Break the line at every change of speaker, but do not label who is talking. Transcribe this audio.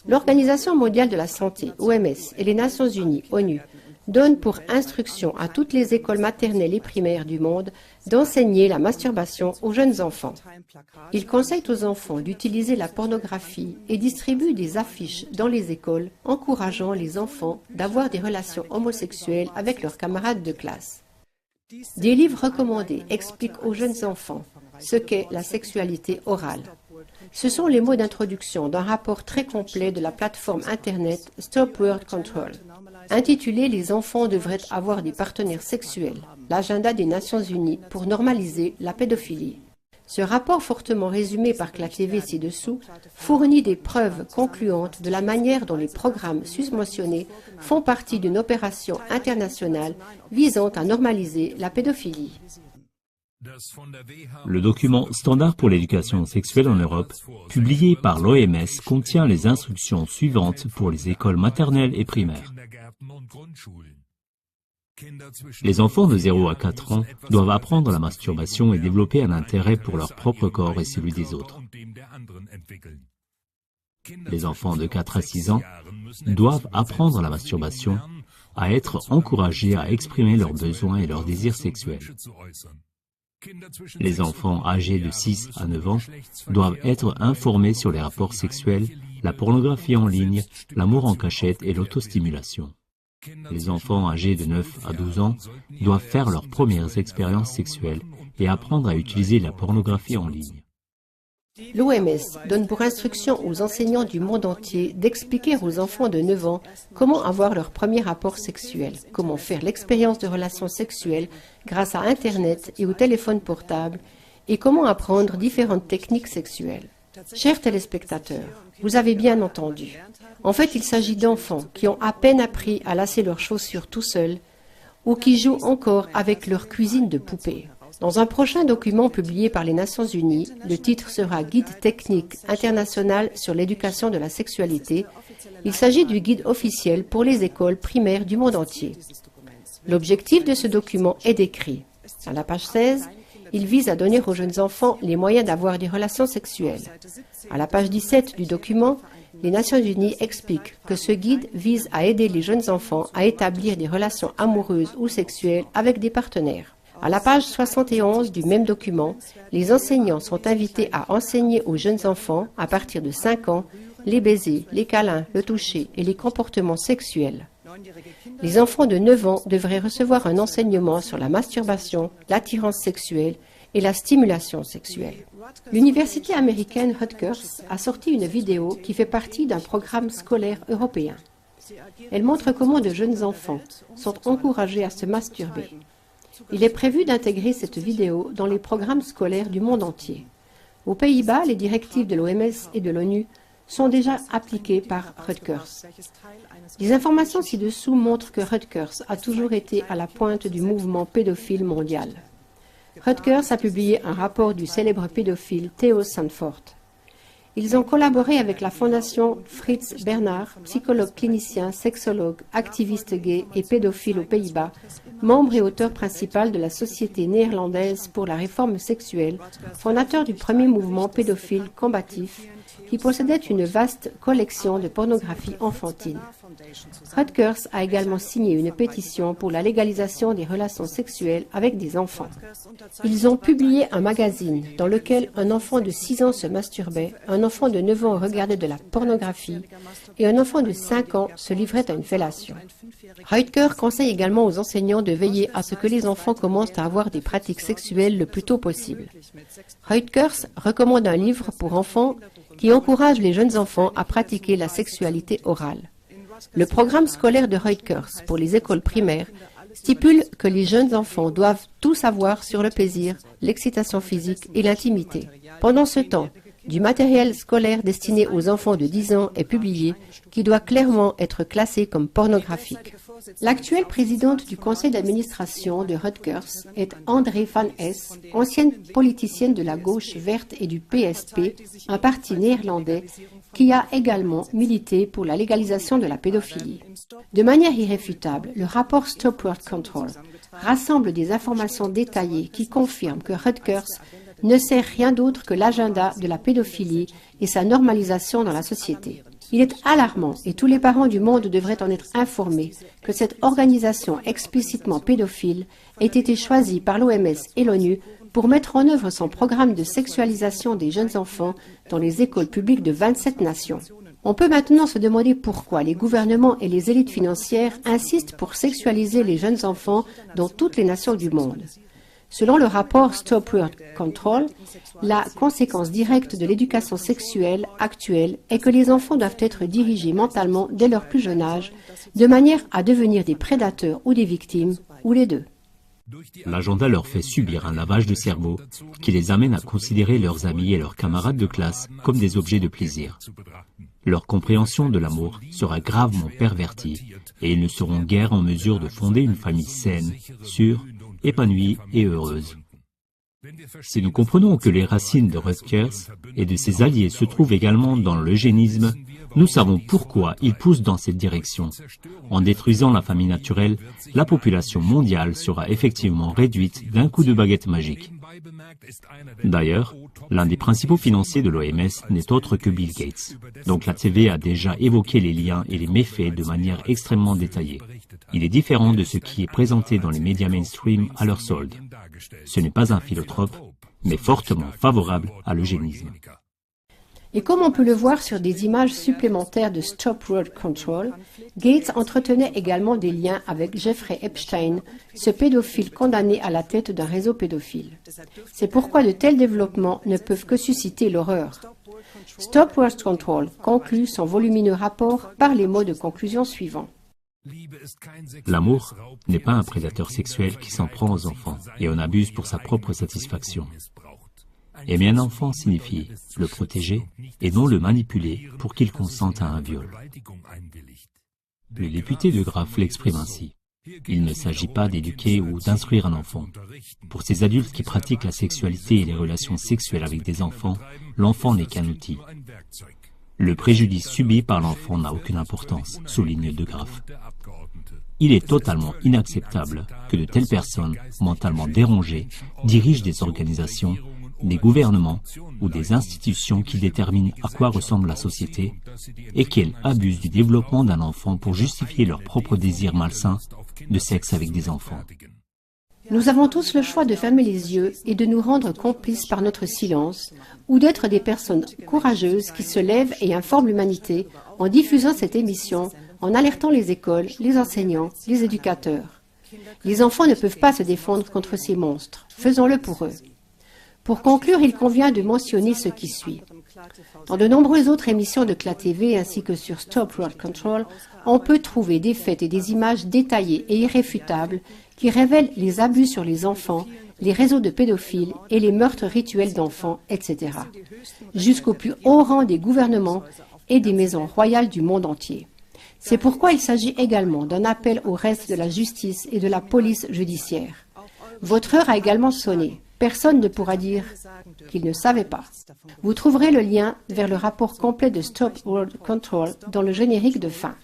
L'Organisation mondiale de la santé, OMS, et les Nations unies, ONU, donnent pour instruction à toutes les écoles maternelles et primaires du monde d'enseigner la masturbation aux jeunes enfants. Ils conseillent aux enfants d'utiliser la pornographie et distribuent des affiches dans les écoles encourageant les enfants d'avoir des relations homosexuelles avec leurs camarades de classe. Des livres recommandés expliquent aux jeunes enfants ce qu'est la sexualité orale. Ce sont les mots d'introduction d'un rapport très complet de la plateforme Internet Stop Word Control, intitulé « Les enfants devraient avoir des partenaires sexuels, l'agenda des Nations Unies pour normaliser la pédophilie ». Ce rapport fortement résumé par CLA TV ci-dessous fournit des preuves concluantes de la manière dont les programmes susmentionnés font partie d'une opération internationale visant à normaliser la pédophilie.
Le document Standard pour l'éducation sexuelle en Europe, publié par l'OMS, contient les instructions suivantes pour les écoles maternelles et primaires. Les enfants de 0 à 4 ans doivent apprendre la masturbation et développer un intérêt pour leur propre corps et celui des autres. Les enfants de 4 à 6 ans doivent apprendre la masturbation, à être encouragés à exprimer leurs besoins et leurs désirs sexuels. Les enfants âgés de 6 à 9 ans doivent être informés sur les rapports sexuels, la pornographie en ligne, l'amour en cachette et l'autostimulation. Les enfants âgés de 9 à 12 ans doivent faire leurs premières expériences sexuelles et apprendre à utiliser la pornographie en ligne.
L'OMS donne pour instruction aux enseignants du monde entier d'expliquer aux enfants de 9 ans comment avoir leur premier rapport sexuel, comment faire l'expérience de relations sexuelles grâce à Internet et au téléphone portable, et comment apprendre différentes techniques sexuelles. Chers téléspectateurs, vous avez bien entendu. En fait, il s'agit d'enfants qui ont à peine appris à lasser leurs chaussures tout seuls ou qui jouent encore avec leur cuisine de poupée. Dans un prochain document publié par les Nations Unies, le titre sera « Guide technique international sur l'éducation de la sexualité ». Il s'agit du guide officiel pour les écoles primaires du monde entier. L'objectif de ce document est décrit. À la page 16, il vise à donner aux jeunes enfants les moyens d'avoir des relations sexuelles. À la page 17 du document, les Nations Unies expliquent que ce guide vise à aider les jeunes enfants à établir des relations amoureuses ou sexuelles avec des partenaires. À la page 71 du même document, les enseignants sont invités à enseigner aux jeunes enfants, à partir de 5 ans, les baisers, les câlins, le toucher et les comportements sexuels. Les enfants de 9 ans devraient recevoir un enseignement sur la masturbation, l'attirance sexuelle et la stimulation sexuelle. L'université américaine Rutgers a sorti une vidéo qui fait partie d'un programme scolaire européen. Elle montre comment de jeunes enfants sont encouragés à se masturber. Il est prévu d'intégrer cette vidéo dans les programmes scolaires du monde entier. Aux Pays-Bas, les directives de l'OMS et de l'ONU sont déjà appliquées par Rutgers. Les informations ci-dessous montrent que Rutgers a toujours été à la pointe du mouvement pédophile mondial. Rutgers a publié un rapport du célèbre pédophile Theo Sanford. Ils ont collaboré avec la fondation Fritz Bernard, psychologue clinicien, sexologue, activiste gay et pédophile aux Pays-Bas, membre et auteur principal de la Société néerlandaise pour la réforme sexuelle, fondateur du premier mouvement pédophile combatif, qui possédait une vaste collection de pornographie enfantine. Rutgers a également signé une pétition pour la légalisation des relations sexuelles avec des enfants. Ils ont publié un magazine dans lequel un enfant de 6 ans se masturbait, un enfant de 9 ans regardait de la pornographie et un enfant de 5 ans se livrait à une fellation. Rutgers conseille également aux enseignants de veiller à ce que les enfants commencent à avoir des pratiques sexuelles le plus tôt possible. Rutgers recommande un livre pour enfants qui encourage les jeunes enfants à pratiquer la sexualité orale. Le programme scolaire de Rutgers pour les écoles primaires stipule que les jeunes enfants doivent tout savoir sur le plaisir, l'excitation physique et l'intimité. Pendant ce temps, du matériel scolaire destiné aux enfants de 10 ans est publié qui doit clairement être classé comme pornographique. L'actuelle présidente du conseil d'administration de Rutgers est André van Hess, ancienne politicienne de la gauche verte et du PSP, un parti néerlandais qui a également milité pour la légalisation de la pédophilie. De manière irréfutable, le rapport Stop Word Control rassemble des informations détaillées qui confirment que Rutgers ne sert rien d'autre que l'agenda de la pédophilie et sa normalisation dans la société. Il est alarmant, et tous les parents du monde devraient en être informés, que cette organisation explicitement pédophile ait été choisie par l'OMS et l'ONU pour mettre en œuvre son programme de sexualisation des jeunes enfants dans les écoles publiques de 27 nations. On peut maintenant se demander pourquoi les gouvernements et les élites financières insistent pour sexualiser les jeunes enfants dans toutes les nations du monde. Selon le rapport Stop World Control, la conséquence directe de l'éducation sexuelle actuelle est que les enfants doivent être dirigés mentalement dès leur plus jeune âge, de manière à devenir des prédateurs ou des victimes, ou les deux.
L'agenda leur fait subir un lavage de cerveau qui les amène à considérer leurs amis et leurs camarades de classe comme des objets de plaisir. Leur compréhension de l'amour sera gravement pervertie et ils ne seront guère en mesure de fonder une famille saine, sûre, épanouie et heureuse. Si nous comprenons que les racines de Rutgers et de ses alliés se trouvent également dans l'eugénisme, nous savons pourquoi ils poussent dans cette direction. En détruisant la famille naturelle, la population mondiale sera effectivement réduite d'un coup de baguette magique. D'ailleurs, l'un des principaux financiers de l'OMS n'est autre que Bill Gates. Donc la TV a déjà évoqué les liens et les méfaits de manière extrêmement détaillée. Il est différent de ce qui est présenté dans les médias mainstream à leur solde. Ce n'est pas un philanthrope, mais fortement favorable à l'eugénisme.
Et comme on peut le voir sur des images supplémentaires de Stop World Control, Gates entretenait également des liens avec Jeffrey Epstein, ce pédophile condamné à la tête d'un réseau pédophile. C'est pourquoi de tels développements ne peuvent que susciter l'horreur. Stop World Control conclut son volumineux rapport par les mots de conclusion suivants.
L'amour n'est pas un prédateur sexuel qui s'en prend aux enfants et en abuse pour sa propre satisfaction. Aimer un enfant signifie le protéger et non le manipuler pour qu'il consente à un viol. Le député de Graff l'exprime ainsi. Il ne s'agit pas d'éduquer ou d'instruire un enfant. Pour ces adultes qui pratiquent la sexualité et les relations sexuelles avec des enfants, l'enfant n'est qu'un outil. Le préjudice subi par l'enfant n'a aucune importance, souligne de Graff. Il est totalement inacceptable que de telles personnes, mentalement dérangées, dirigent des organisations, des gouvernements ou des institutions qui déterminent à quoi ressemble la société et qu'elles abusent du développement d'un enfant pour justifier leur propre désir malsain de sexe avec des enfants.
Nous avons tous le choix de fermer les yeux et de nous rendre complices par notre silence ou d'être des personnes courageuses qui se lèvent et informent l'humanité en diffusant cette émission, en alertant les écoles, les enseignants, les éducateurs. Les enfants ne peuvent pas se défendre contre ces monstres. Faisons-le pour eux. Pour conclure, il convient de mentionner ce qui suit. Dans de nombreuses autres émissions de CLA TV ainsi que sur Stop World Control, on peut trouver des faits et des images détaillées et irréfutables qui révèlent les abus sur les enfants, les réseaux de pédophiles et les meurtres rituels d'enfants, etc. Jusqu'au plus haut rang des gouvernements et des maisons royales du monde entier. C'est pourquoi il s'agit également d'un appel au reste de la justice et de la police judiciaire. Votre heure a également sonné. Personne ne pourra dire qu'il ne savait pas. Vous trouverez le lien vers le rapport complet de Stop World Control dans le générique de fin.